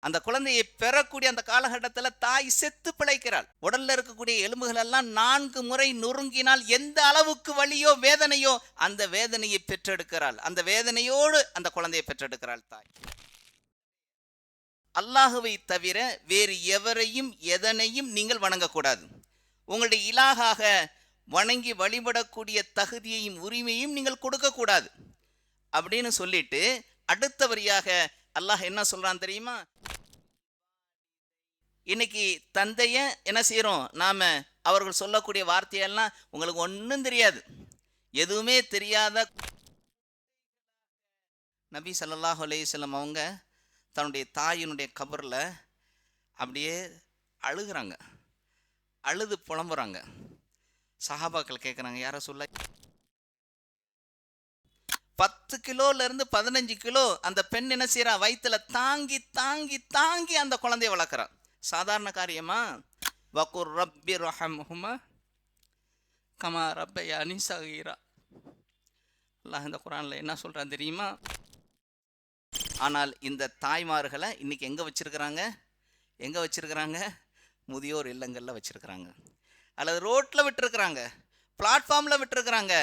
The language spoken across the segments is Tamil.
அந்த குழந்தையை பெறக்கூடிய அந்த காலகட்டத்தில் தாய் செத்து பிழைக்கிறாள். உடல்ல இருக்கக்கூடிய எலும்புகள் எல்லாம் 4 முறை நொறுங்கினால் எந்த அளவுக்கு வலியோ வேதனையோ அந்த வேதனையை பெற்றெடுக்கிறாள். அந்த வேதனையோடு அந்த குழந்தையை பெற்றெடுக்கிறாள் தாய். அல்லாஹுவை தவிர வேறு எவரையும் எதனையும் நீங்கள் வணங்கக்கூடாது. உங்களுடைய இலாகாக வணங்கி வழிபடக்கூடிய தகுதியையும் உரிமையும் நீங்கள் கொடுக்கக்கூடாது அப்படின்னு சொல்லிட்டு அடுத்த வரியாக அல்லாஹ் என்ன சொல்றான் தெரியுமா? இன்னைக்கு தந்தைய என்ன செய்யறோம் நாம? அவர்கள் சொல்லக்கூடிய வார்த்தையெல்லாம் உங்களுக்கு ஒன்றும் தெரியாது, எதுவுமே தெரியாத நபி ஸல்லல்லாஹு அலைஹி வஸல்லம் அவங்க தன்னுடைய தாயினுடைய கபரில் அப்படியே அழுகிறாங்க, அழுது புலம்புறாங்க. சஹாபாக்கள் கேட்குறாங்க, யார சொல்ல 10 கிலோலேருந்து 15 கிலோ அந்த பெண் என்ன செய்கிறா? வயிற்றுல தாங்கி தாங்கி தாங்கி அந்த குழந்தைய வளர்க்குறா. சாதாரண காரியமா? வகுர் ரப்பி ரஹம்ஹுமா கமா ரப்பயானி சகீரா. அல்லாஹ் இந்த குர்ஆனில் என்ன சொல்கிறான் தெரியுமா? ஆனால் இந்த தாய்மார்களை இன்னைக்கு எங்கே வச்சிருக்கிறாங்க? எங்கே வச்சிருக்கிறாங்க? முதியோர் இல்லங்களில் வச்சிருக்கிறாங்க, அல்லது ரோட்டில் விட்டுருக்குறாங்க, பிளாட்ஃபார்மில் விட்டுருக்குறாங்க.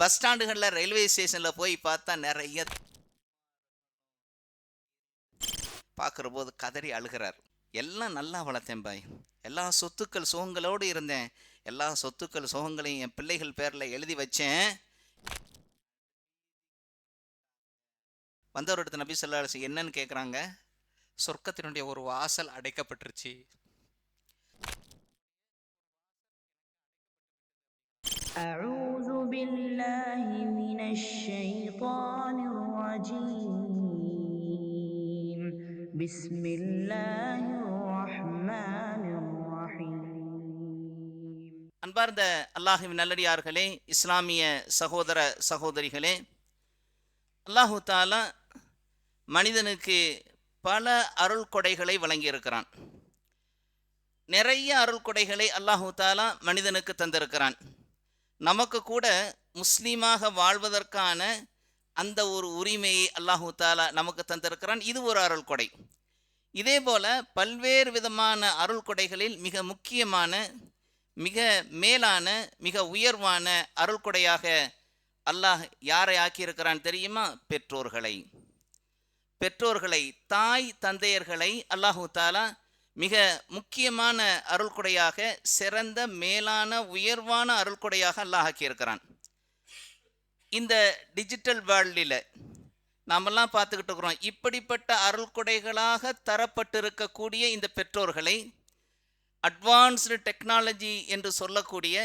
பஸ் ஸ்டாண்டுகளில், ரயில்வே ஸ்டேஷனில் போய் பார்த்தா நிறைய பார்க்குற போது கதறி அழுகிறார். எல்லாம் நல்லா வளர்த்தேன் பாய், எல்லா சொத்துக்கள் சுகங்களோடு இருந்தேன், எல்லா சொத்துக்கள் சுகங்களையும் என் பிள்ளைகள் பேரில் எழுதி வச்சேன். வந்தவர் எடுத்த நபி ஸல்லல்லாஹு அலைஹி வஸல்லம் என்னன்னு கேட்குறாங்க? சொர்க்கத்தினுடைய ஒரு வாசல் அடைக்கப்பட்டுருச்சு. أعوذ بالله من الشيطان الرجيم بسم الله الرحمن الرحيم. அன்பார்ந்த அல்லாஹ்வின் நல்லடியார்களே, இஸ்லாமிய சகோதர சகோதரிகளே, அல்லாஹு தாலா மனிதனுக்கு பல அருள் கொடைகளை வழங்கியிருக்கிறான். நிறைய அருள் கொடைகளை அல்லாஹு தாலா மனிதனுக்கு தந்திருக்கிறான். நமக்கு கூட முஸ்லீமாக வாழ்வதற்கான அந்த ஒரு உரிமையை அல்லாஹு தாலா நமக்கு தந்திருக்கிறான். இது ஒரு அருள் கொடை. இதே போல பல்வேறு விதமான அருள் கொடைகளில் மிக முக்கியமான, மிக மேலான, மிக உயர்வான அருள் கொடையாக அல்லாஹ் யாரை ஆக்கியிருக்கிறான் தெரியுமா? பெற்றோர்களை. பெற்றோர்களை, தாய் தந்தையர்களை அல்லாஹு தாலா மிக முக்கியமான அருள்கொடையாக, சிறந்த மேலான உயர்வான அருள்கொடையாக அல்லாஹ் ஆக்கியிருக்கிறான். இந்த டிஜிட்டல் வேர்ல்டில் நாமெல்லாம் பார்த்துக்கிட்டு இருக்கிறோம். இப்படிப்பட்ட அருள்கொடைகளாக தரப்பட்டிருக்கக்கூடிய இந்த பெற்றோர்களை அட்வான்ஸ்டு டெக்னாலஜி என்று சொல்லக்கூடிய,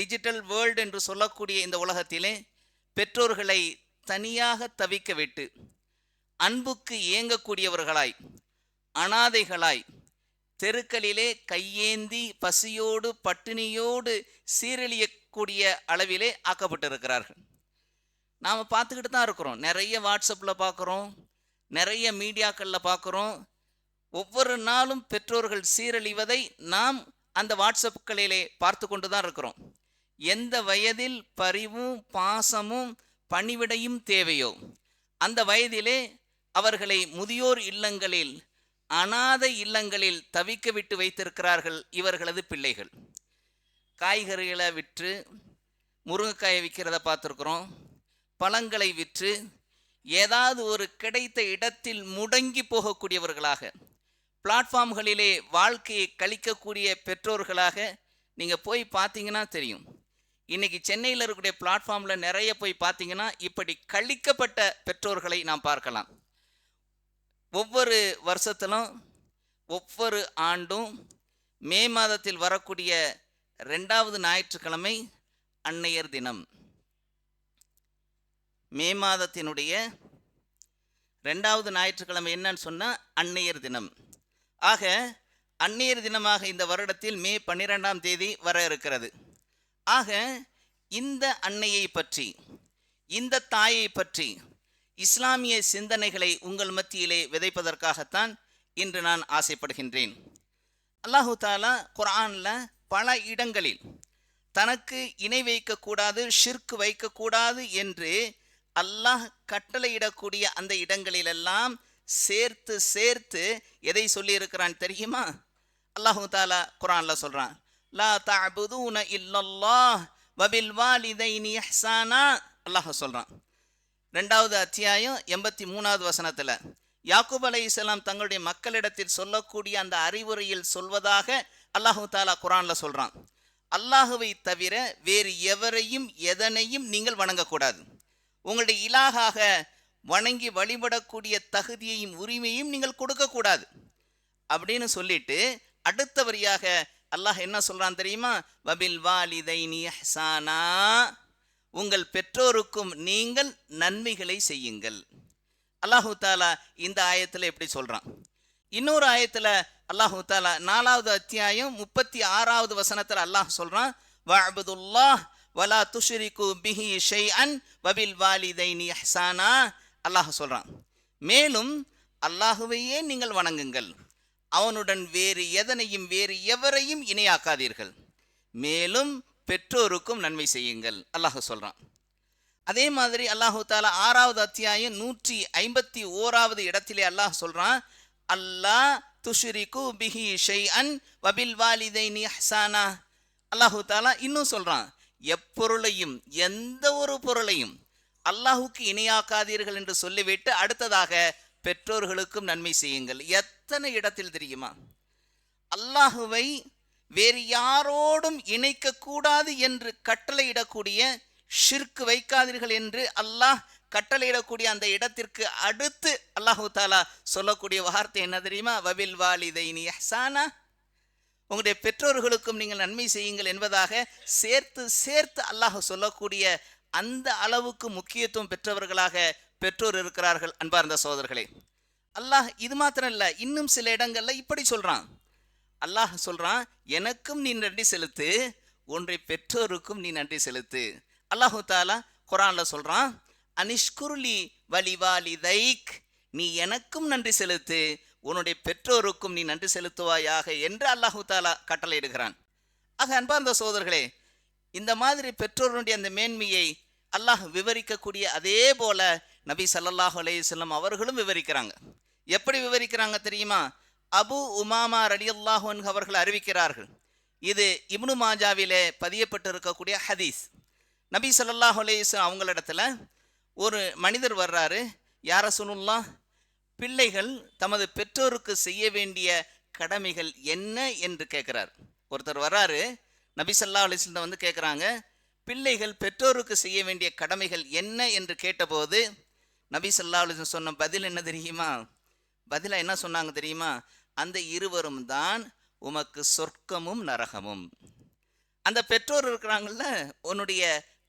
டிஜிட்டல் வேர்ல்டு என்று சொல்லக்கூடிய இந்த உலகத்திலே பெற்றோர்களை தனியாக தவிக்க விட்டு அன்புக்கு ஏங்கக்கூடியவர்களாய், அனாதைகளாய், தெருக்களிலே கையேந்தி பசியோடு பட்டினியோடு சீரழியக்கூடிய அளவிலே ஆக்கப்பட்டிருக்கிறார்கள். நாம் பார்த்துக்கிட்டு தான் இருக்கிறோம். நிறைய வாட்ஸ்அப்பில் பார்க்குறோம், நிறைய மீடியாக்களில் பார்க்குறோம். ஒவ்வொரு நாளும் பெற்றோர்கள் சீரழிவதை நாம் அந்த வாட்ஸ்அப்புகளிலே பார்த்து கொண்டு தான் இருக்கிறோம். எந்த வயதில் பரிவும் பாசமும் பணிவிடையும் தேவையோ அந்த வயதிலே அவர்களை முதியோர் இல்லங்களில், அனாதை இல்லங்களில் தவிக்க விட்டு வைத்திருக்கிறார்கள் இவர்களது பிள்ளைகள். காய்கறிகளை விற்று, முருங்கைக்காயை விற்கிறத பார்த்துருக்குறோம், பழங்களை விற்று ஏதாவது ஒரு கிடைத்த இடத்தில் முடங்கி போகக்கூடியவர்களாக, பிளாட்ஃபார்ம்களிலே வாழ்க்கையை கழிக்கக்கூடிய பெற்றோர்களாக நீங்கள் போய் பார்த்தீங்கன்னா தெரியும். இன்றைக்கி சென்னையில் இருக்கக்கூடிய பிளாட்ஃபார்மில் நிறைய போய் பார்த்தீங்கன்னா இப்படி கழிக்கப்பட்ட பெற்றோர்களை நாம் பார்க்கலாம். ஒவ்வொரு வருஷத்திலும், ஒவ்வொரு ஆண்டும் மே மாதத்தில் வரக்கூடிய 2வது ஞாயிற்றுக்கிழமை அன்னையர் தினம். மே மாதத்தினுடைய 2வது ஞாயிற்றுக்கிழமை என்னன்னு சொன்னால் அன்னையர் தினம். ஆக அன்னையர் தினமாக இந்த வருடத்தில் மே 12ஆம் தேதி வர இருக்கிறது. ஆக இந்த அன்னையை பற்றி, இந்த தாயை பற்றி இஸ்லாமிய சிந்தனைகளை உங்கள் மத்தியிலே விதைப்பதற்காகத்தான் இன்று நான் ஆசைப்படுகின்றேன். அல்லாஹு தாலா குர்ஆனில் பல இடங்களில் தனக்கு இணை வைக்கக்கூடாது, ஷிர்க் வைக்கக்கூடாது என்று அல்லாஹ் கட்டளையிடக்கூடிய அந்த இடங்களிலெல்லாம் சேர்த்து சேர்த்து எதை சொல்லி இருக்கிறான் தெரியுமா? அல்லாஹு தாலா குர்ஆன்ல சொல்றான், லா தஅபுதூன இல்லல்லாஹ் வபில் வாலிதைனி இஹ்சானா. அல்லாஹ் சொல்றான் 2வது அத்தியாயம் 83வது வசனத்துல, யாக்கூப் அலைஹிஸ்ஸலாம் தங்களுடைய மக்களிடத்தில் சொல்லக்கூடிய அந்த அறிவுரையில் சொல்வதாக அல்லாஹு தாலா குர்ஆன்ல சொல்றான், அல்லாஹுவை தவிர வேறு எவரையும் எதனையும் நீங்கள் வணங்கக்கூடாது. உங்களுடைய இலாகாக வணங்கி வழிபடக்கூடிய தகுதியையும் உரிமையும் நீங்கள் கொடுக்கக்கூடாது அப்படின்னு சொல்லிட்டு அடுத்த வரியாக அல்லாஹ் என்ன சொல்றான் தெரியுமா? வபில் வாலிதைனி இஹ்சானா, உங்கள் பெற்றோருக்கும் நீங்கள் நன்மைகளை செய்யுங்கள். அல்லாஹு தாலா இந்த ஆயத்துல எப்படி சொல்றான்? இன்னொரு ஆயத்துல அல்லாஹு தாலா 4வது அத்தியாயம் 36வது வசனத்துல அல்லாஹ் சொல்றான், வஅபுதுல்லாஹ் வலா துஷ்ரிகு பிஹி ஷைஅன் வபில் வாலிதைனி இஹ்சானா. அல்லாஹ் சொல்றான், மேலும் அல்லாஹுவையே நீங்கள் வணங்குங்கள், அவனுடன் வேறு எதனையும் வேறு எவரையும் இணையாக்காதீர்கள், மேலும் பெற்றோருக்கும் நன்மை செய்யுங்கள். அல்லாஹ் சொல்றான். அதே மாதிரி அல்லாஹு தாலா 6வது அத்தியாயம் 151வது இடத்திலே அல்லாஹ் சொல்றான், அல்லாஹ் துஷ்ரிகு பிஹி ஷைஅன் வபில் வாலிதைனி இஹ்சானா. அல்லாஹு தாலா இன்னும் சொல்றான், எப்பொருளையும் எந்த ஒரு பொருளையும் அல்லாஹுக்கு இணையாக்காதீர்கள் என்று சொல்லிவிட்டு அடுத்ததாக பெற்றோர்களுக்கும் நன்மை செய்யுங்கள். எத்தனை இடத்தில் தெரியுமா? அல்லாஹுவை வேறு யாரோடும் இணைக்க கூடாது என்று கட்டளையிடக்கூடிய, ஷிர்க் வைக்காதீர்கள் என்று அல்லாஹ் கட்டளையிடக்கூடிய அந்த இடத்திற்கு அடுத்து அல்லாஹு தாலா சொல்லக்கூடிய வார்த்தை என்ன தெரியுமா? வபில் வாலிதைனி இஹ்சானா, உங்களுடைய பெற்றோர்களுக்கும் நீங்கள் நன்மை செய்யுங்கள் என்பதாக சேர்த்து சேர்த்து அல்லாஹ் சொல்லக்கூடிய அந்த அளவுக்கு முக்கியத்துவம் பெற்றவர்களாக பெற்றோர் இருக்கிறார்கள். அன்பார்ந்த சகோதரர்களே, அல்லாஹ் இது மாத்திரம் இல்ல, இன்னும் சில இடங்கள்ல இப்படி சொல்றான். அல்லாஹ் சொல்றான், எனக்கும் நீ நன்றி செலுத்து, உன்னுடைய பெற்றோருக்கும் நீ நன்றி செலுத்து. அல்லாஹு தாலா குர்ஆன்ல சொல்றான், அனிஷ்குர்லி வலிவாலிதைக், நீ எனக்கும் நன்றி செலுத்து, உன்னுடைய பெற்றோருக்கும் நீ நன்றி செலுத்துவாயாக என்று அல்லாஹு தாலா கட்டளையிடுகிறான். ஆக அன்பார்ந்த சகோதரர்களே, இந்த மாதிரி பெற்றோருடைய அந்த மேன்மையை அல்லாஹ் விவரிக்கக்கூடிய அதே போல நபி ஸல்லல்லாஹு அலைஹி வஸல்லம் அவர்களும் விவரிக்கிறாங்க. எப்படி விவரிக்கிறாங்க தெரியுமா? அபு உமாமா ரலியல்லாஹு அன்ஹு அவர்கள் அறிவிக்கிறார்கள். இது இப்னு மாஜாவிலே பதியப்பட்டிருக்கக்கூடிய ஹதீஸ். நபி ஸல்லல்லாஹு அலைஹி வஸல்லம் அவங்களிடத்துல ஒரு மனிதர் வர்றாரு. யா ரசூலுல்லாஹ், பிள்ளைகள் தமது பெற்றோருக்கு செய்ய வேண்டிய கடமைகள் என்ன என்று கேட்கிறார். ஒருத்தர் வர்றாரு, நபி ஸல்லல்லாஹு அலைஹி வஸல்லம் வந்து கேட்குறாங்க, பிள்ளைகள் பெற்றோருக்கு செய்ய வேண்டிய கடமைகள் என்ன என்று கேட்டபோது நபி ஸல்லல்லாஹு அலைஹி வஸல்லம் சொன்ன பதில் என்ன தெரியுமா? பதிலாக என்ன சொன்னாங்க தெரியுமா? அந்த இருவரும் தான் உமக்கு சொர்க்கமும் நரகமும். அந்த பெற்றோர் இருக்கிறாங்கல்ல, உன்னுடைய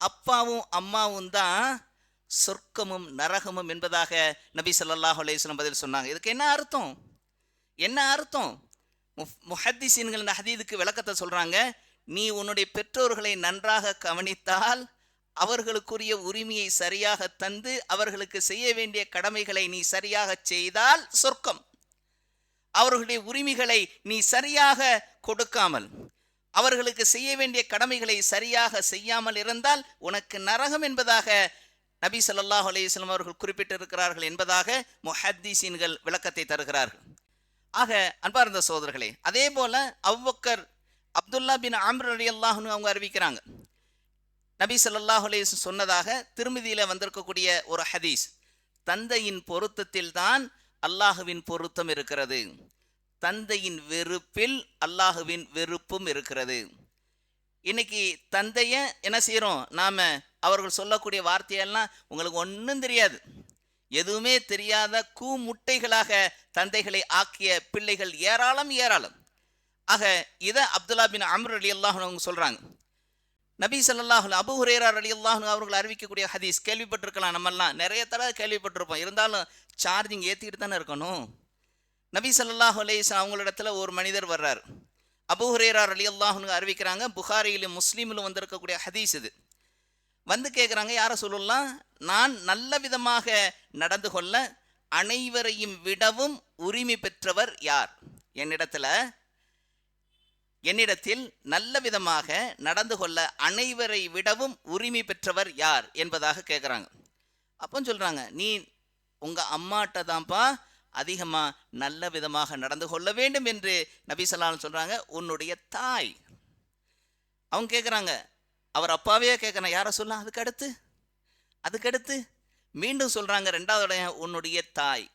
அப்பாவும் அம்மாவும் தான் சொர்க்கமும் நரகமும் என்பதாக நபி ஸல்லல்லாஹு அலைஹி வஸல்லம் பதில் சொன்னாங்க. இதுக்கு என்ன அர்த்தம்? என்ன அர்த்தம்? முஹத்திஸீன்கள் இந்த ஹதீதுக்கு விளக்கத்தை சொல்றாங்க. நீ உன்னுடைய பெற்றோர்களை நன்றாக கவனித்தால், அவர்களுக்குரிய உரிமையை சரியாக தந்து அவர்களுக்கு செய்ய வேண்டிய கடமைகளை நீ சரியாக செய்தால் சொர்க்கம். அவர்களுடைய உரிமைகளை நீ சரியாக கொடுக்காமல், அவர்களுக்கு செய்ய வேண்டிய கடமைகளை சரியாக செய்யாமல் இருந்தால் உனக்கு நரகம் என்பதாக நபி ஸல்லல்லாஹு அலைஹி வஸல்லம் அவர்கள் குறிப்பிட்டிருக்கிறார்கள் என்பதாக முஹத்திஸீன்கள் விளக்கத்தை தருகிறார்கள். ஆக அன்பார்ந்த சகோதரர்களே, அதே போல அபூபக்கர் அப்துல்லா பின் அம்ர் ரலியல்லாஹு அன்ஹு அவங்க அறிவிக்கிறாங்க. நபி ஸல்லல்லாஹு அலைஹி வஸல்லம் சொன்னதாக திருமிதியில வந்திருக்கக்கூடிய ஒரு ஹதீஸ், தந்தையின் பொருத்தத்தில் தான் அல்லாஹுவின் பொருத்தம் இருக்கிறது, தந்தையின் வெறுப்பில் அல்லாஹுவின் வெறுப்பும் இருக்கிறது. இன்னைக்கு தந்தைய என்ன செய்யறோம் நாம? அவர்கள் சொல்லக்கூடிய வார்த்தையெல்லாம் உங்களுக்கு ஒன்றும் தெரியாது, எதுவுமே தெரியாத கூமுட்டைகளாக தந்தைகளை ஆக்கிய பிள்ளைகள் ஏராளம் ஏராளம். ஆக இதை அப்துல்லா பின் அம்ர் ரலியல்லாஹு அன்ஹு சொல்றாங்க. நபி ஸல்லல்லாஹு அலைஹி அபூ ஹுரைரா ரலியல்லாஹு அன்ஹு அவர்கள் அறிவிக்கக்கூடிய ஹதீஸ் கேள்விப்பட்டிருக்கலாம், நம்மெல்லாம் நிறைய தடவை கேள்விப்பட்டிருப்போம், இருந்தாலும் சார்ஜிங் ஏற்றிக்கிட்டு தானே இருக்கணும். நபி ஸல்லல்லாஹு அலைஹி வஸல்லம் அவங்களிடத்துல ஒரு மனிதர் வர்றார். அபூ ஹுரைரா ரலியல்லாஹு அன்ஹு அறிவிக்கிறாங்க, புகாரியிலும் முஸ்லிமிலும் வந்திருக்கக்கூடிய ஹதீஸ் இது. வந்து கேட்குறாங்க, யார சொல்லலாம், நான் நல்ல விதமாக நடந்து கொள்ள அனைவரையும் விடவும் உரிமை பெற்றவர் யார்? என்னிடத்தில் நல்ல விதமாக நடந்து கொள்ள அனைவரை விடவும் உரிமை பெற்றவர் யார் என்பதாக கேட்குறாங்க. அப்போ சொல்கிறாங்க, நீ உங்கள் அம்மாட்ட தான்ப்பா அதிகமாக நல்ல விதமாக நடந்து கொள்ள வேண்டும் என்று நபி ஸல்லல்லாஹு அலைஹி சொல்கிறாங்க. உன்னுடைய தாய், அவங்க கேட்குறாங்க, அவர் அப்பாவே கேட்குறாங்க, யாரை சொல்லலாம், அதுக்கடுத்து மீண்டும் சொல்கிறாங்க, ரெண்டாவது உன்னுடைய தாய்.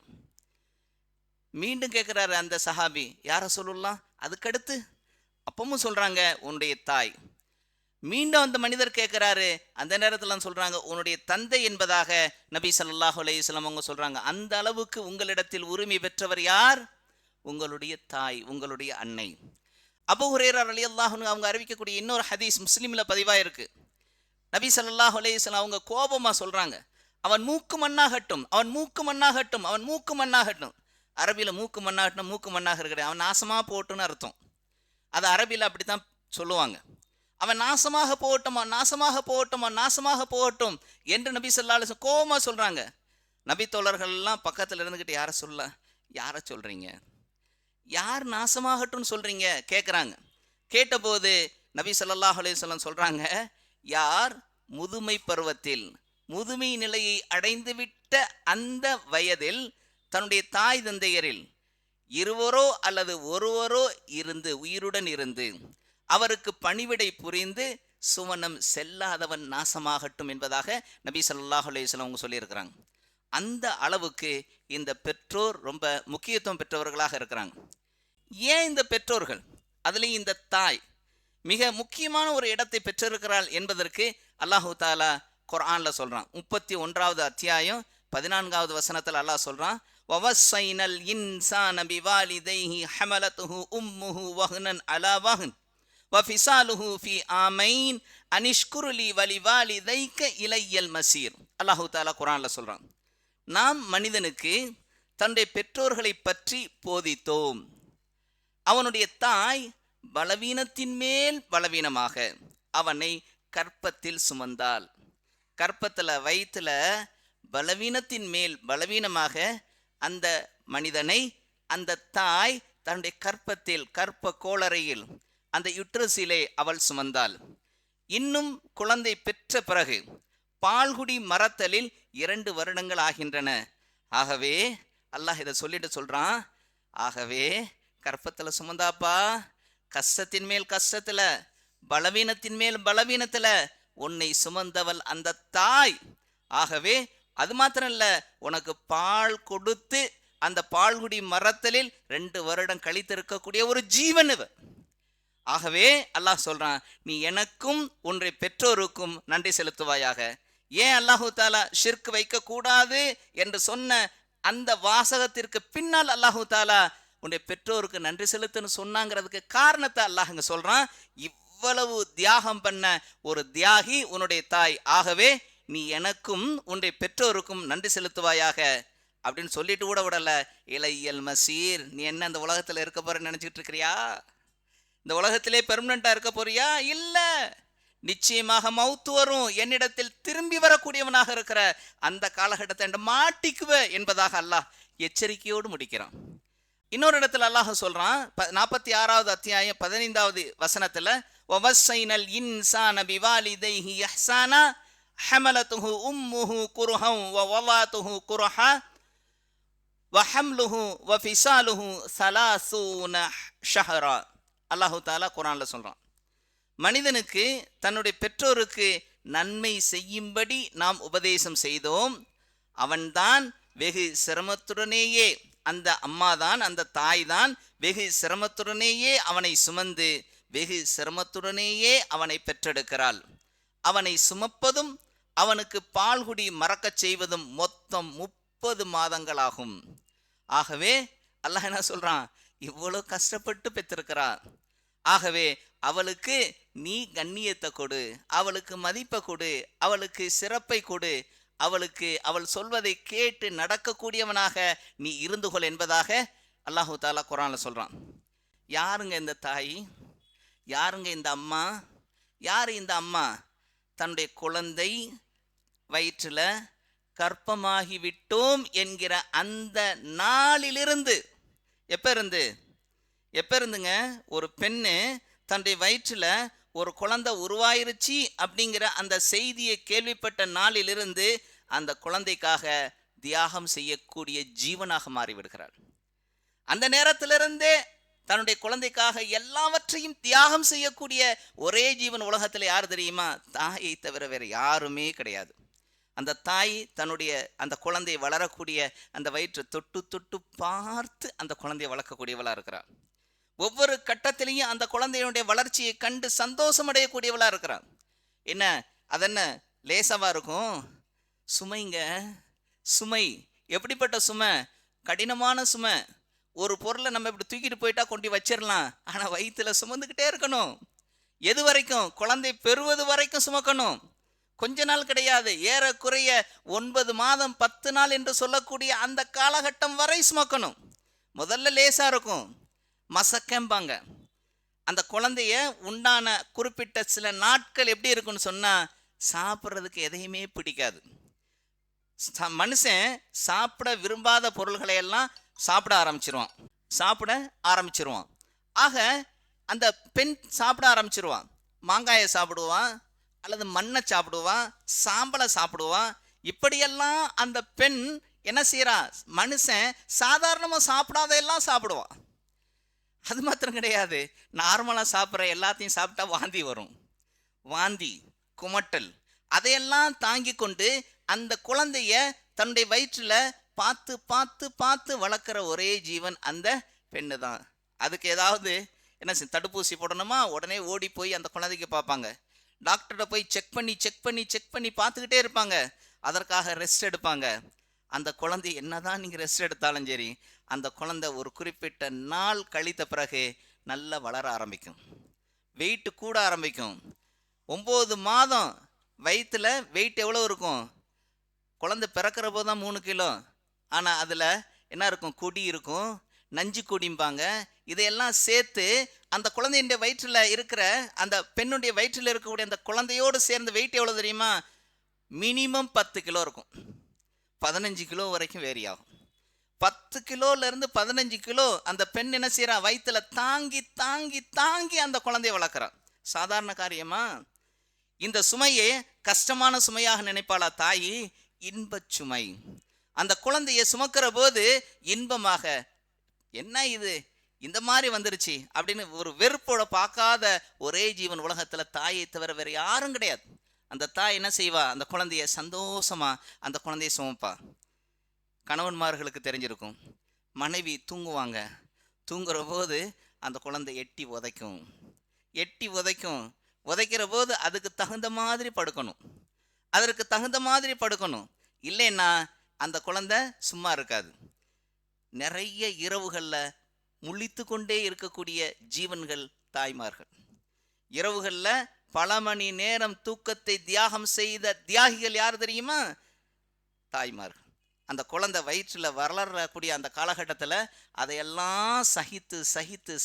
மீண்டும் கேட்குறாரு அந்த சஹாபி, யாரை சொல்லலாம், அதுக்கடுத்து அப்பவும் சொல்கிறாங்க உன்னுடைய தாய். மீண்டும் அந்த மனிதர் கேட்குறாரு, அந்த நேரத்தில் சொல்கிறாங்க உன்னுடைய தந்தை என்பதாக நபி ஸல்லல்லாஹு அலைஹி வஸல்லம் அவங்க சொல்கிறாங்க. அந்த அளவுக்கு உங்களிடத்தில் உரிமை பெற்றவர் யார்? உங்களுடைய தாய், உங்களுடைய அன்னை. அபூ ஹுரைரா ரலியல்லாஹு அன்ஹு அவங்க அறிவிக்கக்கூடிய இன்னொரு ஹதீஸ் முஸ்லிமில் பதிவாக இருக்குது. நபி ஸல்லல்லாஹு அலைஹி வஸல்லம் அவங்க கோபமாக சொல்கிறாங்க, அவன் மூக்கு மண்ணாகட்டும், அவன் மூக்கு மண்ணாகட்டும், அவன் மூக்கு மண்ணாகட்டும். அரபியில் மூக்கு மண்ணாகட்டும், மூக்கு மண்ணாக கிடையாது, அவன் நாசமாக போட்டுன்னு அர்த்தம். அது அரபியில் அப்படி தான் சொல்லுவாங்க. அவன் நாசமாக போகட்டும், அவன் நாசமாக போகட்டும், அவன் நாசமாக போகட்டும் என்று நபி ஸல்லல்லாஹு அலைஹி வஸல்லம் கோபமாக சொல்கிறாங்க. நபி தோழர்கள்லாம் பக்கத்தில் இருந்துக்கிட்டு யாரை சொல்கிறீங்க, யார் நாசமாகட்டும்னு சொல்கிறீங்க கேட்குறாங்க. கேட்டபோது நபி ஸல்லல்லாஹு அலைஹி வஸல்லம் சொல்கிறாங்க, யார் முதுமை பருவத்தில் முதுமை நிலையை அடைந்துவிட்ட அந்த வயதில் தன்னுடைய தாய் தந்தையரில் இருவரோ அல்லது ஒருவரோ இருந்து உயிருடன் இருந்து அவருக்கு பணிவிடை புரிந்து சுவனம் செல்லாதவன் நாசமாகட்டும் என்பதாக நபி ஸல்லல்லாஹு அலைஹி வஸல்லம் அவங்க சொல்லியிருக்கிறாங்க. அந்த அளவுக்கு இந்த பெற்றோர் ரொம்ப முக்கியத்துவம் பெற்றவர்களாக இருக்கிறாங்க. ஏன் இந்த பெற்றோர்கள், அதுலேயும் இந்த தாய் மிக முக்கியமான ஒரு இடத்தை பெற்றிருக்கிறாள் என்பதற்கு அல்லாஹு தாலா குர்ஆனில் சொல்கிறான். 31வது அத்தியாயம் 14வது வசனத்தில் அல்லாஹ் சொல்கிறான், வவஸ்ஸைனல் இன்சான பிவாலிதைஹி ஹமலத்துஹு உம்முஹு வஹ்னன் அலா வஹ்ன் வஃபிசாலுஹு ஃபி ஆமைன் அனிஷ்குரு லி வலிவாலிதைக இலையல் மசீர். அல்லாஹு தாலா குர்ஆனில் சொல்கிறான், நாம் மனிதனுக்கு தன்னுடைய பெற்றோர்களை பற்றி போதித்தோம். அவனுடைய தாய் பலவீனத்தின் மேல் பலவீனமாக அவனை கற்பத்தில் சுமந்தாள். கற்பத்தில் வயிற்றுல பலவீனத்தின் மேல் பலவீனமாக அந்த மனிதனை அந்த தாய் தன்னுடைய கற்பத்தில் கற்ப கோளறையில் அந்த யுட்ரஸிலே அவள் சுமந்தாள். இன்னும் குழந்தை பெற்ற பிறகு பால்குடி மறத்தலில் 2 வருடங்கள் ஆகின்றன. ஆகவே அல்லாஹ் இதை சொல்லிட்டு சொல்கிறான், ஆகவே கற்பத்தில் சுமந்தாப்பா, கஷ்டத்தின் மேல் கஷ்டத்தில் பலவீனத்தின் மேல் பலவீனத்தில் உன்னை சுமந்தவள் அந்த தாய். ஆகவே அது மாத்திரம் இல்லை, உனக்கு பால் கொடுத்து அந்த பால்குடி மறத்தலில் 2 வருடம் கழித்திருக்கக்கூடிய ஒரு ஜீவன் இவ. ஆகவே அல்லாஹ் சொல்கிறான், நீ எனக்கும் உன்னுடைய பெற்றோருக்கும் நன்றி செலுத்துவாயாக. ஏன் அல்லாஹு தாலா ஷிர்க் வைக்கக்கூடாது என்று சொன்ன அந்த வாசகத்திற்கு பின்னால் அல்லாஹு தாலா உன்னுடைய பெற்றோருக்கு நன்றி செலுத்துன்னு சொன்னாங்கிறதுக்கு காரணத்தை அல்லாஹ் இங்கே சொல்கிறான். இவ்வளவு தியாகம் பண்ண ஒரு தியாகி உன்னுடைய தாய். ஆகவே நீ எனக்கும் உன்னுடைய பெற்றோருக்கும் நன்றி செலுத்துவாயாக அப்படின்னு சொல்லிட்டு கூட விடல. இலையல் மசீர், நீ என்ன இந்த உலகத்தில் இருக்க போறன்னு நினச்சிக்கிட்டு இருக்கிறியா? இந்த உலகத்திலே பெர்மனண்டா இருக்க போறியா? இல்லை, நிச்சயமாக மௌத்து வரும், என்னிடத்தில் திரும்பி வரக்கூடியவனாக இருக்கிற அந்த காலகட்டத்தை மாட்டிக்குவ என்பதாக அல்லாஹ் எச்சரிக்கையோடு முடிக்கிறான். இன்னொரு இடத்துல அல்லாஹ் சொல்றான், 46வது அத்தியாயம் 15வது வசனத்துல, வவஸ்ஸைனல் இன்சான பிவாலிதைஹி இஹ்சானா ஹமலத்துஹு உம்முஹு குர்ஹன் வவலாத்துஹு குர்ஹா வஹம்லுஹு வஃபிசாலுஹு 30 ஷஹரா. அல்லாஹு தாலா குர்ஆன்ல சொல்றான், மனிதனுக்கு தன்னுடைய பெற்றோருக்கு நன்மை செய்யும்படி நாம் உபதேசம் செய்தோம். அவன்தான் வெகு சிரமத்துடனேயே, அந்த அம்மாதான் அந்த தாய் தான் வெகு சிரமத்துடனேயே அவனை சுமந்து வெகு சிரமத்துடனேயே அவனை பெற்றெடுக்கிறாள். அவனை சுமப்பதும் அவனுக்கு பால்குடி மறக்கச் செய்வதும் மொத்தம் 30 மாதங்களாகும். ஆகவே அல்லாஹ் என்ன சொல்றான், இவ்வளோ கஷ்டப்பட்டு பெற்றிருக்கிறா. ஆகவே அவளுக்கு நீ கண்ணியத்தை கொடு, அவளுக்கு மதிப்பை கொடு, அவளுக்கு சிறப்பை கொடு, அவளுக்கு அவள் சொல்வதை கேட்டு நடக்கக்கூடியவனாக நீ இருந்து கொள் என்பதாக அல்லாஹு தாலா குர்ஆன்ல சொல்றான். யாருங்க இந்த தாய்? யாருங்க இந்த அம்மா? யார் இந்த அம்மா? தன்னுடைய குழந்தை வயிற்றில் கர்ப்பமாகி விட்டோம் என்கிற அந்த நாளிலிருந்து, எப்போ இருந்துங்க ஒரு பெண்ணு தன்னுடைய வயிற்றில் ஒரு குழந்தை உருவாயிருச்சு அப்படிங்கிற அந்த செய்தியை கேள்விப்பட்ட நாளிலிருந்து அந்த குழந்தைக்காக தியாகம் செய்யக்கூடிய ஜீவனாக மாறிவிடுகிறாள். அந்த நேரத்திலிருந்தே தன்னுடைய குழந்தைக்காக எல்லாவற்றையும் தியாகம் செய்யக்கூடிய ஒரே ஜீவன் உலகத்தில் யார் தெரியுமா? தாயை தவிர வேறு யாருமே கிடையாது. அந்த தாய் தன்னுடைய அந்த குழந்தையை வளரக்கூடிய அந்த வயிற்றை தொட்டு தொட்டு பார்த்து அந்த குழந்தையை வளர்க்கக்கூடியவளாக இருக்கிறாள். ஒவ்வொரு கட்டத்திலையும் அந்த குழந்தையுடைய வளர்ச்சியை கண்டு சந்தோஷம் அடையக்கூடியவளாக இருக்கிறாள். என்ன அதென்ன லேசாவா இருக்கும்? சுமைங்க, சுமை. எப்படிப்பட்ட சுமை? கடினமான சுமை. ஒரு பொருளை நம்ம இப்படி தூக்கிட்டு போயிட்டா கொண்டு வச்சிடலாம், ஆனால் வயிற்றுல சுமந்துக்கிட்டே இருக்கணும். எது வரைக்கும்? குழந்தை பெறுவது வரைக்கும் சுமக்கணும். கொஞ்ச நாள் கிடையாது, ஏறக்குறைய 9 மாதம் 10 நாள் என்று சொல்லக்கூடிய அந்த காலகட்டம் வரை சுமக்கணும். முதல்ல லேசாக இருக்கும், மசக்கம்பாங்க. அந்த குழந்தைய உண்டான குறிப்பிட்ட சில நாட்கள் எப்படி இருக்குன்னு சொன்னால் சாப்பிட்றதுக்கு எதையுமே பிடிக்காது. மனுஷன் சாப்பிட விரும்பாத பொருள்களை எல்லாம் சாப்பிட ஆரம்பிச்சிருவான். ஆக அந்த பெண் சாப்பிட ஆரம்பிச்சிருவான். மாங்காயை சாப்பிடுவான், அல்லது மண்ணை சாப்பிடுவான், சாம்பலை சாப்பிடுவான். இப்படியெல்லாம் அந்த பெண் என்ன செய்யறா? மனுஷன் சாதாரணமாக சாப்பிடாதெல்லாம் சாப்பிடுவான். அது மாத்திரம் கிடையாது, நார்மலாக சாப்பிட்ற எல்லாத்தையும் சாப்பிட்டா வாந்தி வரும். வாந்தி, குமட்டல், அதையெல்லாம் தாங்கி கொண்டு அந்த குழந்தைய தன்னுடைய வயிற்றில் பார்த்து பார்த்து பார்த்து வளர்க்குற ஒரே ஜீவன் அந்த பெண்ணு தான். அதுக்கு ஏதாவது என்ன தடுப்பூசி போடணுமா, உடனே ஓடி போய் அந்த குழந்தைக்கு பார்ப்பாங்க. டாக்டர்கிட்ட போய் செக் பண்ணி பார்த்துக்கிட்டே இருப்பாங்க. அதற்காக ரெஸ்ட் எடுப்பாங்க. அந்த குழந்தை என்னதான் நீங்கள் ரெஸ்ட் எடுத்தாலும் சரி, அந்த குழந்தை ஒரு குறிப்பிட்ட நாள் கழித்த பிறகு நல்லா வளர ஆரம்பிக்கும், வெயிட்டு கூட ஆரம்பிக்கும். 9 மாதம் வயிற்றில் வெயிட் எவ்வளோ இருக்கும்? குழந்தை பிறக்கிற போது தான் 3 கிலோ. ஆனால் அதில் என்ன இருக்கும்? கொடி இருக்கும், நஞ்சு கொடிம்பாங்க. இதையெல்லாம் சேர்த்து அந்த குழந்தையுடைய வயிற்றில் இருக்கிற அந்த பெண்ணுடைய வயிற்றில் இருக்கக்கூடிய அந்த குழந்தையோடு சேர்ந்த வெயிட் எவ்வளோ தெரியுமா? மினிமம் 10 கிலோ இருக்கும். 15 கிலோ வரைக்கும் வேரி ஆகும். 10 கிலோலேருந்து 15 கிலோ அந்த பெண் என்ன செய்கிறா? வயிற்றுல தாங்கி தாங்கி தாங்கி அந்த குழந்தைய வளர்க்குறா. சாதாரண காரியமா? இந்த சுமையை கஷ்டமான சுமையாக நினைப்பாளா தாய்? இன்பச் சுமை. அந்த குழந்தைய சுமக்கிற போது இன்பமாக, என்ன இது இந்த மாதிரி வந்துருச்சு அப்படின்னு ஒரு வெறுப்போட பார்க்காத ஒரே ஜீவன் உலகத்தில் தாயை தவிர வேறு யாரும் கிடையாது. அந்த தாய் என்ன செய்வா? அந்த குழந்தைய சந்தோஷமா அந்த குழந்தைய சுமப்பா. கணவன்மார்களுக்கு தெரிஞ்சிருக்கும், மனைவி தூங்குவாங்க, தூங்குற போது அந்த குழந்தை எட்டி உதைக்கும். உதைக்கிற போது அதுக்கு தகுந்த மாதிரி படுக்கணும். இல்லைன்னா அந்த குழந்தை சும்மா இருக்காது. நிறைய இரவுகளில் முழித்து கொண்டே இருக்கக்கூடிய ஜீவன்கள் தாய்மார்கள். இரவுகளில் பல மணி நேரம் தூக்கத்தை தியாகம் செய்த தியாகிகள் யார் தெரியுமா? தாய்மார்கள். அந்த குழந்தை வயிற்றில் வளரக்கூடிய அந்த காலகட்டத்தில் அதையெல்லாம்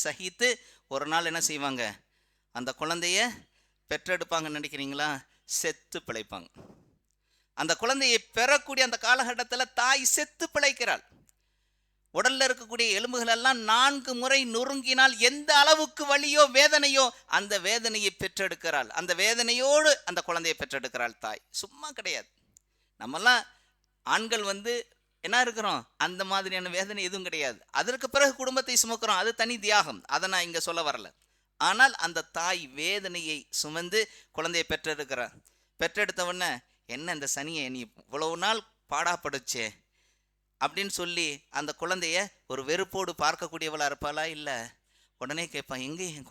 சகித்து ஒரு நாள் என்ன செய்வாங்க? அந்த குழந்தைய பெற்றெடுப்பாங்கன்னு நினைக்கிறீங்களா? செத்து பிழைப்பாங்க. அந்த குழந்தையை பெறக்கூடிய அந்த காலகட்டத்தில் தாய் செத்து பிழைக்கிறாள். உடல்ல இருக்கக்கூடிய எலும்புகள் எல்லாம் 4 முறை நொறுங்கினால் எந்த அளவுக்கு வலியோ வேதனையோ அந்த வேதனையை பெற்றெடுக்கிறாள். அந்த வேதனையோடு அந்த குழந்தையை பெற்றெடுக்கிறாள் தாய். சும்மா கிடையாது. நம்மெல்லாம் ஆண்கள் என்ன இருக்கிறோம்? அந்த மாதிரியான வேதனை எதுவும் கிடையாது. அதற்கு பிறகு குடும்பத்தை சுமக்கிறோம், அது தனி தியாகம். அதை நான் இங்கே சொல்ல வரல. ஆனால் அந்த தாய் வேதனையை சுமந்து குழந்தையை பெற்றெடுக்கிறார். பெற்றெடுத்தவொடனே, என்ன இந்த சனியை நீ இவ்வளவு நாள் பாடாப்படுச்சே அப்படின்னு சொல்லி அந்த குழந்தைய ஒரு வெறுப்போடு பார்க்கக்கூடியவளா இருப்பாளா? இல்லை. உடனே கேட்பான், எங்கே என்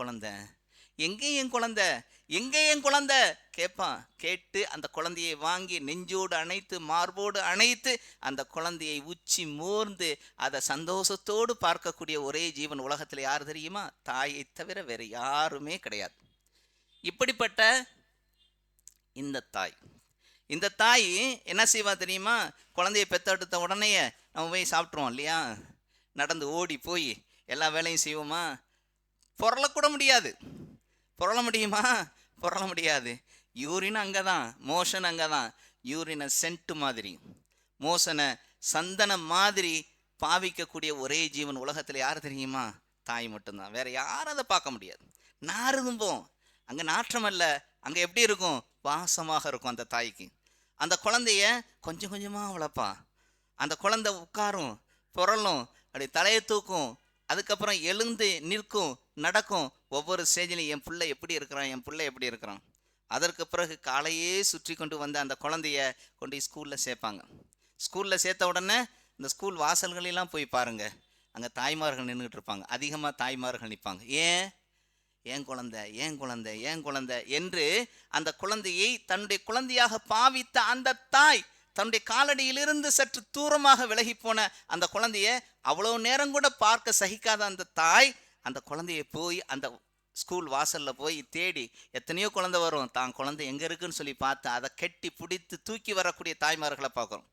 குழந்தை கேட்பான். கேட்டு அந்த குழந்தையை வாங்கி நெஞ்சோடு அணைத்து மார்போடு அணைத்து அந்த குழந்தையை உச்சி மோர்ந்து அதை சந்தோஷத்தோடு பார்க்கக்கூடிய ஒரே ஜீவன் உலகத்தில் யார் தெரியுமா? தாயை தவிர வேறு யாருமே கிடையாது. இப்படிப்பட்ட இந்த தாய் என்ன செய்வா தெரியுமா? குழந்தையை பெற்றெடுத்த உடனே நம்ம போய் சாப்பிட்ருவோம் இல்லையா? நடந்து ஓடி போய் எல்லா வேலையும் செய்வோமா? புரளக்கூட முடியாது. புரள முடியுமா? புரள முடியாது. யூரின் அங்கே தான், மோஷன் அங்கே தான். யூரினை சென்ட்டு மாதிரி, மோஷனை சந்தனம் மாதிரி பாவிக்கக்கூடிய ஒரே ஜீவன் உலகத்தில் யார் தெரியுமா? தாய் மட்டும்தான். வேற யாரும் அதை பார்க்க முடியாது. நாறுதும்போம். அங்கே நாற்றம் அல்ல, அங்கே எப்படி இருக்கும்? வாசமாக இருக்கும் அந்த தாய்க்கு. அந்த குழந்தைய கொஞ்சம் கொஞ்சமாக வளர்ப்பா. அந்த குழந்தை உட்காரும், புரளும், அப்படி தலையை தூக்கும், அதுக்கப்புறம் எழுந்து நிற்கும், நடக்கும். ஒவ்வொரு ஸ்டேஜிலையும் என் பிள்ளை எப்படி இருக்கிறான், என் பிள்ளை எப்படி இருக்கிறான். அதற்கு பிறகு காலையே சுற்றி கொண்டு வந்து அந்த குழந்தைய கொண்டு ஸ்கூலில் சேர்ப்பாங்க. ஸ்கூலில் சேர்த்த உடனே இந்த ஸ்கூல் வாசல்களெல்லாம் போய் பாருங்க, அங்கே தாய்மார்கள் நின்றுட்டு இருப்பாங்க. அதிகமாக தாய்மார்கள் நிற்பாங்க. ஏன் குழந்தை, ஏன் குழந்தை, ஏன் குழந்தை என்று அந்த குழந்தையை தன்னுடைய குழந்தையாக பாவித்த அந்த தாய் தன்னுடைய காலடியிலிருந்து சற்று தூரமாக விலகி போன அந்த குழந்தைய அவ்வளோ நேரம் கூட பார்க்க சகிக்காத அந்த தாய் அந்த குழந்தைய போய் அந்த ஸ்கூல் வாசலில் போய் தேடி, எத்தனையோ குழந்தை வரும், தான் குழந்தை எங்கே இருக்குன்னு சொல்லி பார்த்து அதை கெட்டி பிடித்து தூக்கி வரக்கூடிய தாய்மார்களை பார்க்குறோம்.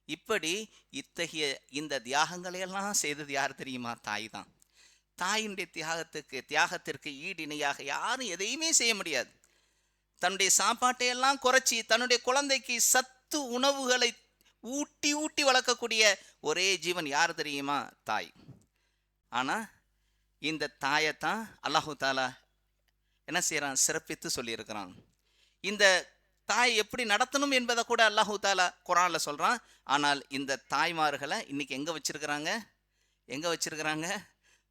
இப்படி இத்தகைய இந்த தியாகங்களையெல்லாம் செய்தது யார் தெரியுமா? தாய் தான். தாயினுடைய தியாகத்திற்கு ஈடு இணையாக யாரும் எதையுமே செய்ய முடியாது. தன்னுடைய சாப்பாட்டையெல்லாம் குறைச்சி தன்னுடைய குழந்தைக்கு சத்து உணவுகளை ஊட்டி ஊட்டி வளர்க்கக்கூடிய ஒரே ஜீவன் யார் தெரியுமா? தாய். ஆனால் இந்த தாயைத்தான் அல்லாஹு தாலா என்ன செய்கிறான்? சிறப்பித்து சொல்லியிருக்கிறான். இந்த தாய் எப்படி நடத்தணும் என்பதை கூட அல்லாஹு தாலா குரானில் சொல்கிறான். ஆனால் இந்த தாய்மார்களை இன்னைக்கு எங்கே வச்சிருக்கிறாங்க?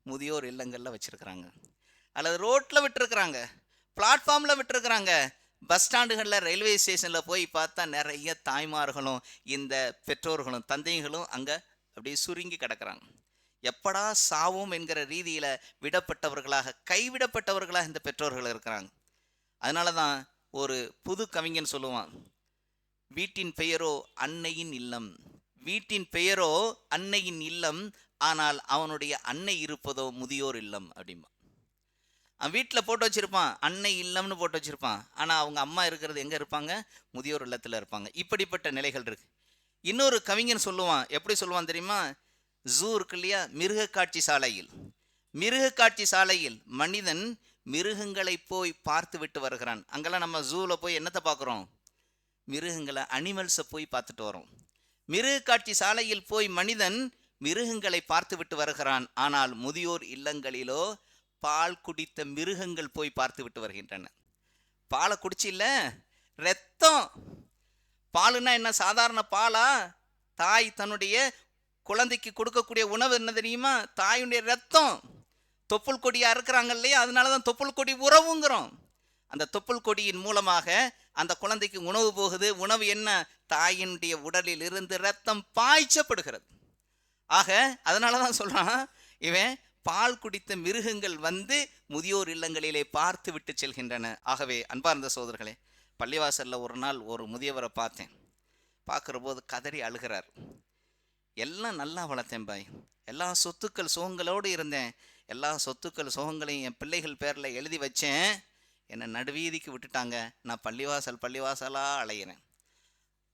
முதியோர் இல்லங்களில் வச்சிருக்கிறாங்க, அல்லது ரோட்டில் விட்டுருக்குறாங்க, பிளாட்ஃபார்மில் விட்டுருக்குறாங்க. பஸ் ஸ்டாண்டுகளில், ரயில்வே ஸ்டேஷனில் போய் பார்த்தா நிறைய தாய்மார்களும் இந்த பெற்றோர்களும் தந்தைகளும் அங்கே அப்படியே சுருங்கி கிடக்கிறாங்க. எப்படா சாவும் என்கிற ரீதியில் விடப்பட்டவர்களாக, கைவிடப்பட்டவர்களாக இந்த பெற்றோர்கள் இருக்கிறாங்க. அதனால தான் ஒரு புது கவிஞன் சொல்லுவான், வீட்டின் பெயரோ அன்னையின் இல்லம், வீட்டின் பெயரோ அன்னையின் இல்லம், ஆனால் அவனுடைய அன்னை இருப்பதோ முதியோர் இல்லம் அப்படிம்பா. அவன் வீட்டில் போட்டு வச்சிருப்பான், அன்னை இல்லம்னு போட்டு வச்சிருப்பான், ஆனால் அவங்க அம்மா இருக்கிறது எங்கே இருப்பாங்க? முதியோர் இல்லத்தில் இருப்பாங்க. இப்படிப்பட்ட நிலைகள் இருக்கு. இன்னொரு கவிஞன் சொல்லுவான், எப்படி சொல்லுவான் தெரியுமா? ஜூ இருக்கு இல்லையா, மிருக காட்சி சாலையில் மனிதன் மிருகங்களை போய் பார்த்து விட்டு வருகிறான். அங்கெல்லாம் நம்ம ஜூவில் போய் என்னத்தை பார்க்குறோம்? மிருகங்களை, அனிமல்ஸை போய் பார்த்துட்டு வரோம். மிருக காட்சி சாலையில் போய் மனிதன் மிருகங்களை பார்த்து விட்டு வருகிறான். ஆனால் முதியோர் இல்லங்களிலோ பால் குடித்த மிருகங்கள் போய் பார்த்து விட்டு வருகின்றன. பாலை குடிச்சு இல்லை, ரத்தம். பாலுன்னா என்ன, சாதாரண பாலா? தாய் தன்னுடைய குழந்தைக்கு கொடுக்கக்கூடிய உணவு என்ன தெரியுமா? தாயுடைய ரத்தம். தொப்புள் கொடியாக இருக்கிறாங்க இல்லையா, அதனால தான் தொப்புள் கொடி உறவுங்கிறோம். அந்த தொப்புள் கொடியின் மூலமாக அந்த குழந்தைக்கு உணவு போகுது. உணவு என்ன? தாயினுடைய உடலில் இருந்து ரத்தம் பாய்ச்சப்படுகிறது. ஆக அதனால தான் சொல்கிறான், இவன் பால் குடித்த மிருகங்கள் வந்து முதியோர் இல்லங்களிலே பார்த்து விட்டு செல்கின்றன. ஆகவே அன்பார்ந்த சகோதரர்களே, பள்ளிவாசலில் ஒரு நாள் ஒரு முதியவரை பார்த்தேன். பார்க்குற போது கதறி அழுகிறார். எல்லாம் நல்லா வளர்த்தேன் பாய், எல்லா சொத்துக்கள் சுகங்களோடு இருந்தேன், எல்லா சொத்துக்கள் சுகங்களையும் என் பிள்ளைகள் பேரில் எழுதி வச்சேன், என்னை நடுவீதிக்கு விட்டுட்டாங்க, நான் பள்ளிவாசலாக அலையிறேன்.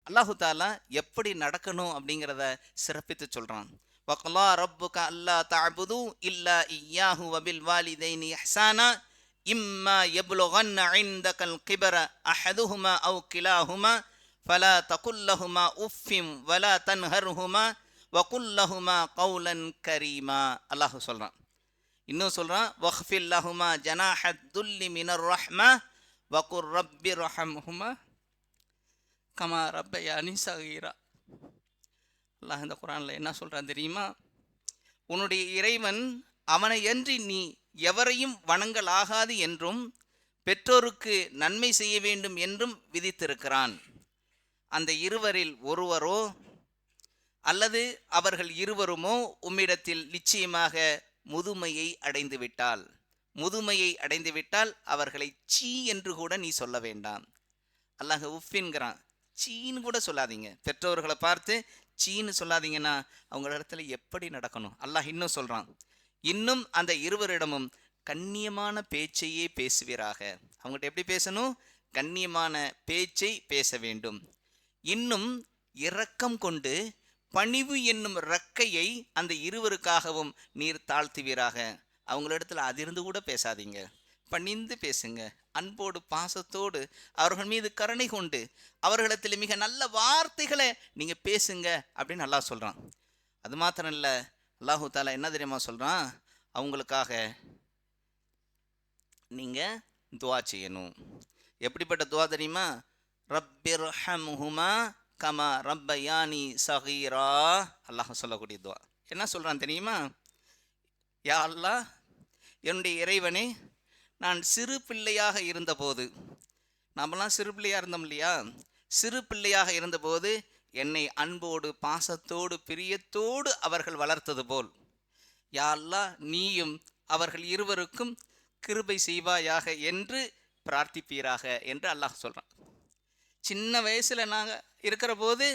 அல்லாஹு தாலா எப்படி நடக்கணும் அப்படிங்கிறத சிறப்பித்து சொல்கிறான். வக்லா ரப்புக அல்லா தஅபுது இல்லா இய்யாஹு வபில் வாலிதைனி இஹ்சானா இம்மா யப்லுகன்ன இன்தகல் கிபர அஹதுஹுமா அவ் கிலாஹுமா ஃபலா தகுல்லஹுமா உஃபிம் வலா தன்ஹர்ஹுமா வகுல்லஹுமா கௌலன் கரீமா. அல்லாஹ் சொல்கிறான். இன்னும் சொல்கிறான், வஹ்ஃபில்லஹுமா ஜனாஹத் துல்லி மினர் ரஹ்மா வகுர் ரப்பி ரஹம்ஹுமா கமா ரப்பயானி சகீரா. அல்லாஹ் இந்த குரானில் என்ன சொல்கிறான் தெரியுமா? உன்னுடைய இறைவன் அவனை அன்றி நீ எவரையும் வணங்கலாகாது என்றும் பெற்றோருக்கு நன்மை செய்ய வேண்டும் என்றும் விதித்திருக்கிறான். அந்த இருவரில் ஒருவரோ அல்லது அவர்கள் இருவருமோ உம்மிடத்தில் நிச்சயமாக முதுமையை அடைந்து விட்டால் அவர்களை சீ என்று கூட நீ சொல்ல வேண்டாம். அல்லாஹ் உஃபின்கிறான், சீன்னு கூட சொல்லாதீங்க. பெற்றோர்களை பார்த்து சீன்னு சொல்லாதீங்கன்னா அவங்க இடத்துல எப்படி நடக்கணும்? அல்லாஹ் இன்னும் சொல்கிறான், இன்னும் அந்த இருவரிடமும் கண்ணியமான பேச்சையே பேசுவீராக. அவங்ககிட்ட எப்படி பேசணும்? கண்ணியமான பேச்சை பேச வேண்டும். இன்னும் இரக்கம் கொண்டு பணிவு என்னும் ரக்கையை அந்த இருவருக்காகவும் நீர் தாழ்த்துவீராக. அவங்களிடத்துல அதிர்ந்து கூட பேசாதீங்க, பணிந்து பேசுங்க. அன்போடு பாசத்தோடு அவர்கள் மீது கருணை கொண்டு அவர்களிடத்தில் மிக நல்ல வார்த்தைகளை நீங்கள் பேசுங்க அப்படின்னு அல்லாஹ் சொல்கிறான். அது மாத்திரம் இல்லை, அல்லாஹு தாலா என்ன தெரியுமா சொல்கிறான்? அவங்களுக்காக நீங்கள் துவா செய்யணும். எப்படிப்பட்ட துவா தெரியுமா? ரப்பிர்ஹம்ஹுமா கமா ரப்பயானி சகீரா. அல்லாஹ் சொல்லக்கூடிய துவா என்ன சொல்கிறான் தெரியுமா? யா அல்லாஹ், என்னுடைய இறைவனே, நான் சிறு பிள்ளையாக இருந்தபோது, நாமெல்லாம் சிறு பிள்ளையாக இருந்தோம் இல்லையா? சிறு பிள்ளையாக இருந்தபோது என்னை அன்போடு பாசத்தோடு பிரியத்தோடு அவர்கள் வளர்த்தது போல், யா அல்லாஹ், நீயும் அவர்கள் இருவருக்கும் கிருபை செய்வாயாக என்று பிரார்த்திப்பீராக என்று அல்லாஹ் சொல்கிறான். சின்ன வயசில் நாங்கள் இருக்கிற போது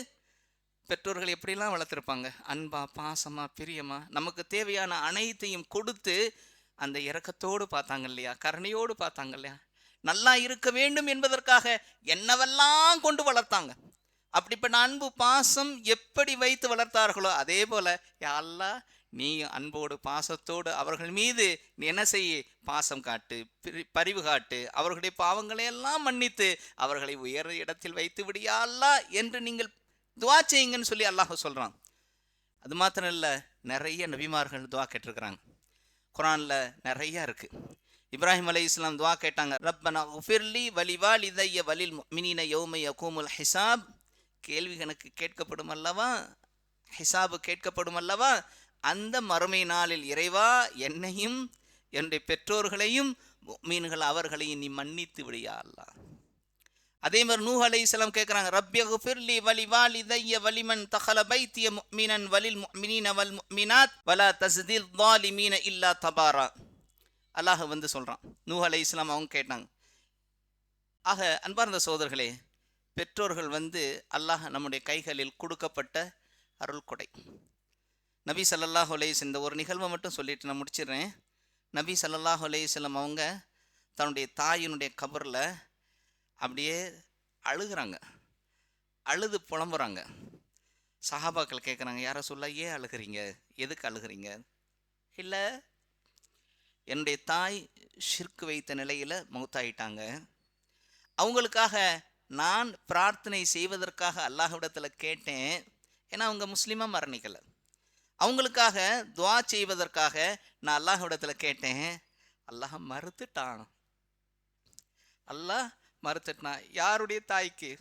பெற்றோர்கள் எப்படிலாம் வளர்த்துருப்பாங்க, அன்பா பாசமா பிரியமா, நமக்கு தேவையான அனைத்தையும் கொடுத்து அந்த இரக்கத்தோடு பார்த்தாங்க இல்லையா, கருணையோடு பார்த்தாங்க இல்லையா, நல்லா இருக்க வேண்டும் என்பதற்காக என்னவெல்லாம் கொண்டு வளர்த்தாங்க. அப்படிப்பட்ட அன்பு பாசம் எப்படி வைத்து வளர்த்தார்களோ அதே போல யா அல்லாஹ், நீ அன்போடு பாசத்தோடு அவர்கள் மீது நீ என்ன செய்ய, பாசம் காட்டு, பரிவு காட்டு, அவர்களுடைய பாவங்களை எல்லாம் மன்னித்து அவர்களை உயர் இடத்தில் வைத்து விடியா அல்லாஹ் என்று நீங்கள் துவா செய்யுங்கன்னு சொல்லி அல்லாஹ் சொல்கிறான். அது மாத்திரம் இல்லை, நிறைய நபிமார்கள் துவா கேட்டிருக்கிறாங்க. குரானில் நிறையா இருக்குது. இப்ராஹிம் அலைஹிஸ்ஸலாம் துவா கேட்டாங்க, ரப்பனா உஃபிர்லி வலிவாலிதைய வலில் முஃமினீன யௌம யகூமுல் ஹிசாப். கேள்வி கணக்கு கேட்கப்படும் அல்லவா, ஹிசாபு கேட்கப்படும் அல்லவா, அந்த மறுமை நாளில் இறைவா, என்னையும் என்னுடைய பெற்றோர்களையும் முஃமின்கள் அவர்களையும் நீ மன்னித்து விடியா அல்லாஹ். அதே மாதிரி நூஹ் அலைஹிஸ்ஸலாம் கேட்குறாங்க, ரப்பியஃபிர்லி வலிவாலிதைய வலிமன் தஹல பைத்திய முஃமினன் வலில் முஃமினீன வல் முஃமினாத் வலா தஸ்தில் ஸாலிமீன இல்லா தபாரா. அல்லாஹ் வந்து சொல்கிறான், நூஹ் அலைஹிஸ்ஸலாம் அவங்க கேட்டாங்க. ஆக அன்பார்ந்த சகோதரர்களே, பெற்றோர்கள் வந்து அல்லாஹ் நம்முடைய கைகளில் கொடுக்கப்பட்ட அருள் கொடை. நபி ஸல்லல்லாஹு அலைஹி வஸல்லம், இந்த ஒரு நிகழ்வை மட்டும் சொல்லிட்டு நான் முடிச்சிடுறேன். நபி ஸல்லல்லாஹு அலைஹி வஸல்லம் அவங்க தன்னுடைய தாயினுடைய கபரில் அப்படியே அழுகிறாங்க, அழுது புலம்புறாங்க. சஹாபாக்கள் கேட்குறாங்க, யாரை சொல்ல, ஏன் அழுகிறீங்க, எதுக்கு அழுகிறீங்க? இல்லை, என்னுடைய தாய் ஷிர்க் வைத்த நிலையில் மௌத்தாயிட்டாங்க, அவங்களுக்காக நான் பிரார்த்தனை செய்வதற்காக அல்லாஹ்விடத்தில் கேட்டேன். ஏன்னா அவங்க முஸ்லீமாக மரணிக்கலை. அவங்களுக்காக துவா செய்வதற்காக நான் அல்லாஹ்விடத்தில் கேட்டேன். அல்லாஹ் மறுத்துட்டான். அல்லாஹ் மறுத்துட்டான். யாருடைய தாய்க்கு?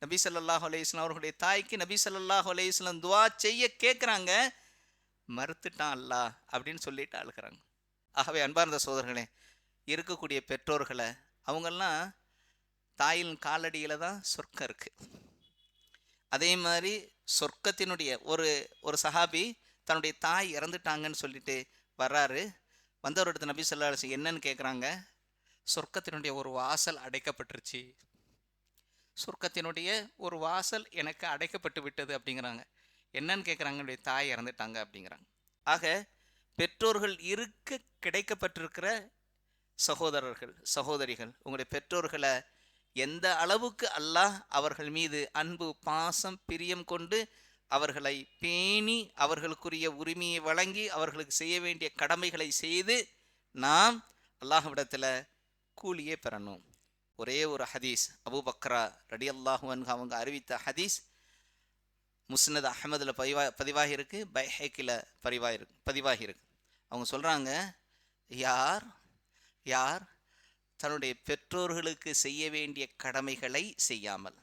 நபி ஸல்லல்லாஹு அலைஹி வஸல்லம் அவர்களுடைய தாய்க்கு நபி ஸல்லல்லாஹு அலைஹி வஸல்லம் துவா செய்ய கேட்குறாங்க, மறுத்துட்டான் அல்லாஹ் அப்படின்னு சொல்லிட்டு அழுகிறாங்க. ஆகவே அன்பார்ந்த சகோதரர்களே, இருக்கக்கூடிய பெற்றோர்களை, அவங்கெல்லாம் தாயின் காலடியில் தான் சொர்க்கம் இருக்குது. அதே மாதிரி சொர்க்கத்தினுடைய ஒரு சஹாபி தன்னுடைய தாய் இறந்துட்டாங்கன்னு சொல்லிட்டு வர்றாரு. வந்தவர்கிட்ட நபி ஸல்லல்லாஹு அலைஹி வஸல்லம் என்னன்னு கேட்குறாங்க, சொர்க்கத்தினுடைய ஒரு வாசல் அடைக்கப்பட்டுருச்சு, சொர்க்கத்தினுடைய ஒரு வாசல் எனக்கு அடைக்கப்பட்டு விட்டது அப்படிங்கிறாங்க. என்னன்னு கேட்குறாங்க, என்னுடைய தாய் இறந்துட்டாங்க அப்படிங்கிறாங்க. ஆக பெற்றோர்கள் இருக்க கிடைக்கப்பட்டிருக்கிற சகோதரர்கள் சகோதரிகள், உங்களுடைய பெற்றோர்களை எந்த அளவுக்கு அல்லாஹ் அவர்கள் மீது அன்பு பாசம் பிரியம் கொண்டு அவர்களை பேணி அவர்களுக்குரிய உரிமையை வழங்கி அவர்களுக்கு செய்ய வேண்டிய கடமைகளை செய்து நாம் அல்லாஹ்விடத்தில் கூலியே பெறணும். ஒரே ஒரு ஹதீஸ், அபூ பக்ரா ரலியல்லாஹு அன்ஹு அவங்க அறிவித்த ஹதீஸ் முஸ்னத் அஹ்மதில் பதிவாகி இருக்கு, பைஹக்கில் பதிவாகி இருக்கு. அவங்க சொல்கிறாங்க, யார் தன்னுடைய பெற்றோர்களுக்கு செய்ய வேண்டிய கடமைகளை செய்யாமல்,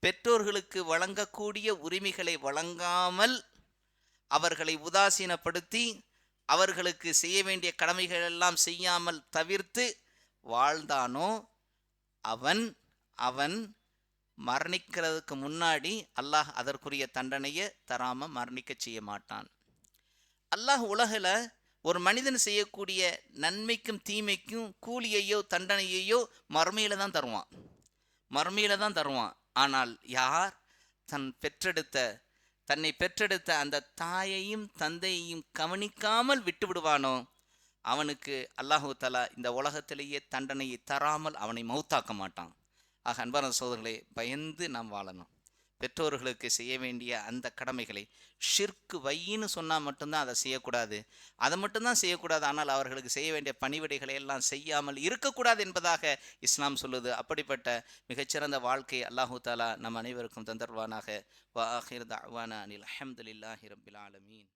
பெற்றோர்களுக்கு வழங்கக்கூடிய உரிமைகளை வழங்காமல், அவர்களை உதாசீனப்படுத்தி அவர்களுக்கு செய்ய வேண்டிய கடமைகள் எல்லாம் செய்யாமல் தவிர்த்து வாழ்ந்தானோ அவன் மரணிக்கிறதுக்கு முன்னாடி அல்லாஹ் அதற்குரிய தண்டனையை தராமல் மரணிக்க செய்ய மாட்டான். அல்லாஹ் உலகில் ஒரு மனிதன் செய்யக்கூடிய நன்மைக்கும் தீமைக்கும் கூலியையோ தண்டனையையோ மறுமையில தான் தருவான். ஆனால் யார் தன்னை பெற்றெடுத்த அந்த தாயையும் தந்தையையும் கவனிக்காமல் விட்டு விடுவானோ அவனுக்கு அல்லாஹு தஆலா இந்த உலகத்திலேயே தண்டனையை தராமல் அவனை மௌத்தாக்க மாட்டான். ஆக அன்பான சகோதரர்களே, பயந்து நாம் வாழணும். பெற்றோர்களுக்கு செய்ய வேண்டிய அந்த கடமைகளை ஷிர்க் வையின்னு சொன்னால் மட்டும்தான் அதை செய்யக்கூடாது, அதை மட்டும்தான் செய்யக்கூடாது. ஆனால் அவர்களுக்கு செய்ய வேண்டிய பணிவிடைகளை எல்லாம் செய்யாமல் இருக்கக்கூடாது என்பதாக இஸ்லாம் சொல்லுது. அப்படிப்பட்ட மிகச்சிறந்த வாழ்க்கை அல்லாஹு தஆலா நம் அனைவருக்கும் தந்தருவானாக. வ ஆகிர் தஅவானா அனில் ஹம்துலில்லாஹி ரப்பில் ஆலமீன்.